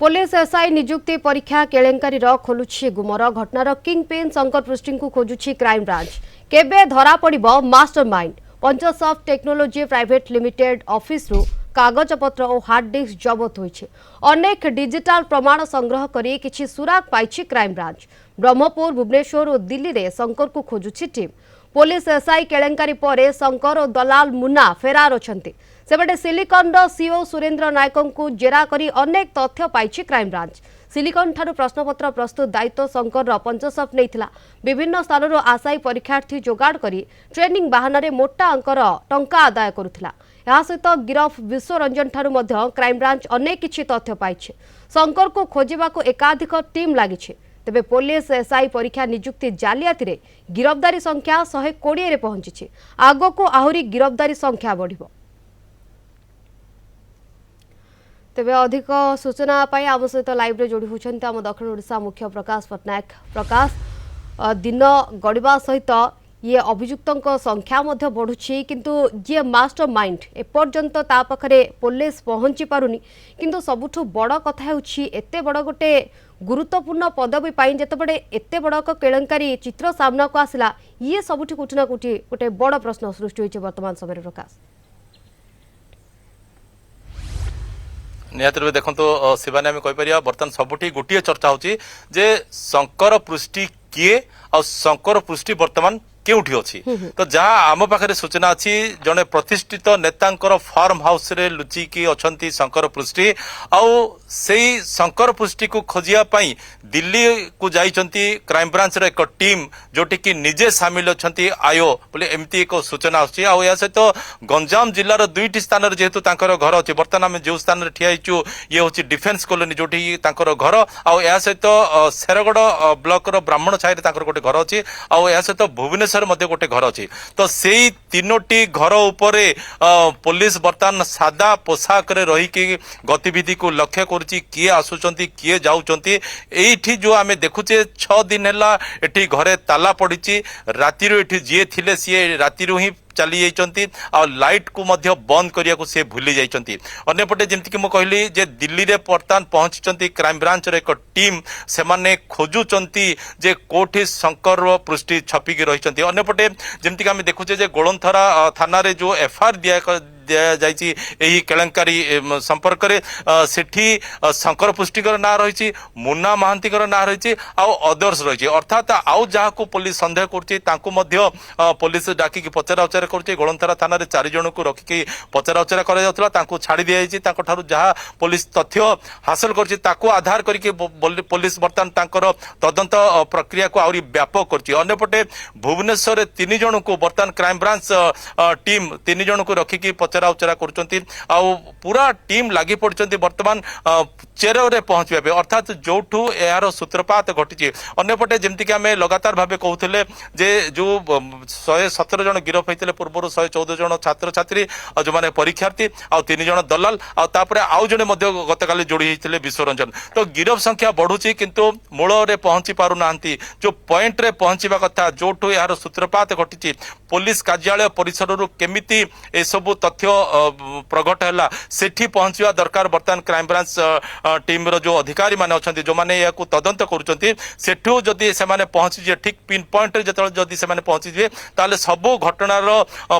Police S I नियुक्ति परीक्षा केलेंकारी खोलुछि गुमर घटनार किंग पिन शंकर पृष्टि को खोजुछि क्राइम ब्रांच केबे धरा पड़िबो mastermind Panchsoft technology private limited office रु कागजपत्र और हार्ड डिस्क जबत होइछि। अनेक डिजिटल प्रमाण संग्रह करी किछि सुराग पाइछि क्राइम ब्रांच। ब्रह्मपुर भुवनेश्वर और दिल्ली रे शंकर को खोजुछि टीम। पुलिस एसआई केलेंकारी परे शंकर और दलाल मुन्ना फेरार अछंती। सेबटे सिलिकन सीओ सुरेंद्र नायकों को जेरा करी अनेक तथ्य पाइछि क्राइम ब्रांच। सिलिकन ठारू प्रश्नपत्र प्रस्तुत दायित्व शंकर पंचसॉफ्ट नैथिला। विभिन्न स्थान आशायी परीक्षार्थी जोगाड़ करी ट्रेनिंग बाहाना मोटा अंकर टंका आदाय करुथिला। या सहित गिरफ विश्वरंजन ठारू मध्य क्राइम ब्रांच अनेक किछि तथ्य पाइछि। शंकर को खोजिबाको एकाधिक टीम लागिछि। तेबे पुलिस एसआई परीक्षा नियुक्ति जालियाती रे गिरफ्तारी संख्या 120 रे पहुंची। आगो को आहुरी गिरफ्तारी संख्या बढ़िबो। तेबे अधिक सूचना पाई आम सहित लाइव रे जोड़ी होछन्ते आम दक्षिण ओडिशा मुख्य प्रकाश पटनायक। प्रकाश, दिन गड़िबा सहित ये अभियुक्तों संख्या मध्य बढ़ुछि किंतु जे मास्टर माइंड एपर्यंत ता पाखरे पुलिस पहुंची पारुनी। किंतु सबुठु बड़ कथा हेउछि एते बड़ गोटे गुरुत्वपूर्ण पदवी पाई जेतेबेले एते बड़ केलेंकारी चित्र सामना को आसिला ये सबुठी कोठी ना कोठी गोटे बड़ प्रश्न सृष्टि होइछि वर्तमान समय रे। प्रकाश, निहत रूप देखो तो शिवानी आम कहीपर बर्तमान सबुठी गोटे चर्चा होची जे शंकर पृष्टि किए और शंकर पृष्टि बर्तमान केउठी अछि। तो जहाँ आम पाखे सूचना अच्छी जड़े प्रतिष्ठित नेतांकर फार्म हाउस रे लुचिकी अछंती शंकर पृष्टि आउ सेई शंकर पृष्टि को खोजिया पई दिल्ली को जाइछंती क्राइम ब्रांच रे एक टीम जोटी की निजे सामिल अछंती आयो बोले एमती एक सूचना आछि। आउ या सहित गंजाम जिल्लार दुईटी स्थान रे जेहेतु तांकर घर अछि वर्तमान आम जो स्थान रे ठिया हिचु ये होछि डिफेंस कॉलोनी जोटी तांकर घर। आउ या सहित शेरगढ़ ब्लॉक रो ब्राह्मण छाई रे तांकर गोटे घर अछि। आउ या सहित भुवनेश्वर मध्ये गोटे घर अछि। तो सेई तीनोटी घर उपरे पुलिस बर्तमान सादा पोशाक रे रही की गतिविधि को लक्ष्य करुछि। किए आसुचंती किए जाउचंती एठी जो आमे देखुचे 6 दिन हैला एठी घरे ताला पड़िछि। रातिरो एठी जिए थिले सिए रातिरो ही चली जाइछंती आ लाइट को मध्य बंद करिया को से भूली जाइछंती। अन्यपटे जेमति कि म कहली जे दिल्ली रे वर्तमान पहुंचचंती क्राइम ब्रांच रे एक टीम से माने खोजुचंती जे कोठी शंकर पृष्टि छपी के रहिचंती। अन्यपटे जेमति कि आमे देखुचे जे गोलंथरा थाना रे जो एफआईआर दिया जाइछि एही केलेंकारी संपर्क रे सेठी शंकर पुष्टिकर ना रहिछि, मुन्ना महांतीकर ना रहिछि आ अदर्स रहिछि। अर्थात आउ जहा को पुलिस संदेह करछि तांको मध्य पुलिस डाकी की पचरा उचरा करछि। गोलंथरा थाना रे 4 जन को रखि की पचरा उचरा करा जाउतला तांको छाडी दिया जाइछि। तांको ठारू जहा पुलिस तथ्य हासिल करछि ताको आधार करिके पुलिस वर्तमान तांकर तदंत प्रक्रिया को आउरी व्यापक करछि। अन्यपटे भुवनेश्वर रे 3 जन को वर्तमान क्राइम ब्रांच टीम 3 जन को रखि की पचरा उचरा करछंती आउ पूरा टीम लागि पड़छंती वर्तमान चेरो रे पहुंचबे पे। अर्थात जोठू यार सूत्रपात घटिछि। अन्यपटे जेमति कि आमे लगातार भाबे कहउथिले जे जो 117 जन गिरफ होइतिले पूर्वरु 114 जन छात्र छात्री आ जो माने परीक्षार्थी आ 3 जन दलाल आ तापरे आउ जने मध्य गतकाली जोड़ी होइतिले विश्वरंजन। तो गिरफ संख्या बढ़ुछि किंतु मूल रे पहुंची पारु नांती। जो पॉइंट रे पहुंचीबा कथा जोठू यार सूत्रपात घटिछि पुलिस कार्यालय परिसर रु केमिति ए सब तथ्य प्रगट है सेठी पहुंचवा दरकार। बर्तमान क्राइम ब्रांच टीम रो जो अधिकारी माने अछंती जो माने याकू तदंत करूचंती सेठू जदी से माने पहुंची जे ठीक पिन पॉइंट रे जतल जदी से माने पहुंची जे ताले सब घटनार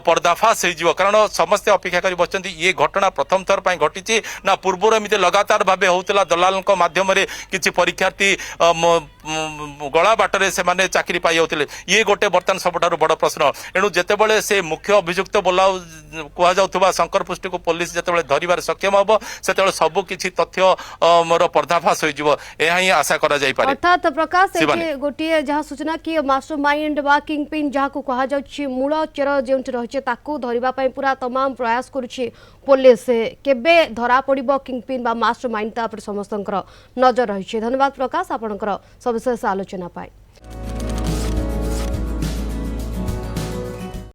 पर्दाफाश हो जिवो। कारण समस्त अपेक्षा करी बचंती ये घटना प्रथम थर पई घटिची ना पूर्व एमिते लगातार भाबे होतला दलालक माध्यम रे किछि परीक्षार्थी गला बाटरे से माने चाकरी पाई होतले। ये गोटे बर्तमान सबठारु बड़ प्रश्न। एणु जेतेबेले से मुख्य अभियुक्त बोला कुआ जाउथबा शंकर पुष्टि को पुलिस जेतेबेले धरिबार सक्षम हबो सेतेबेले सब किछि तथ्य मोर पर्दाफाश हो जिवो एहा ही आशा करा जाई पारे। अर्थात प्रकाश एठी गोटिए जहा सूचना कि मास्टर माइंड वा किंग पिन जहा को कहा जाउछि मूल चेर जेउंट रहिছে ताकू धरिबा पई पूरा तमाम प्रयास करूछि पुलिस। केबे धरा पड़िबो किंग पिन बा मास्टर माइंड ता पर समस्तंकर नजर रहिছে। धन्यवाद प्रकाश आपनकर सविशेष आलोचना पाई।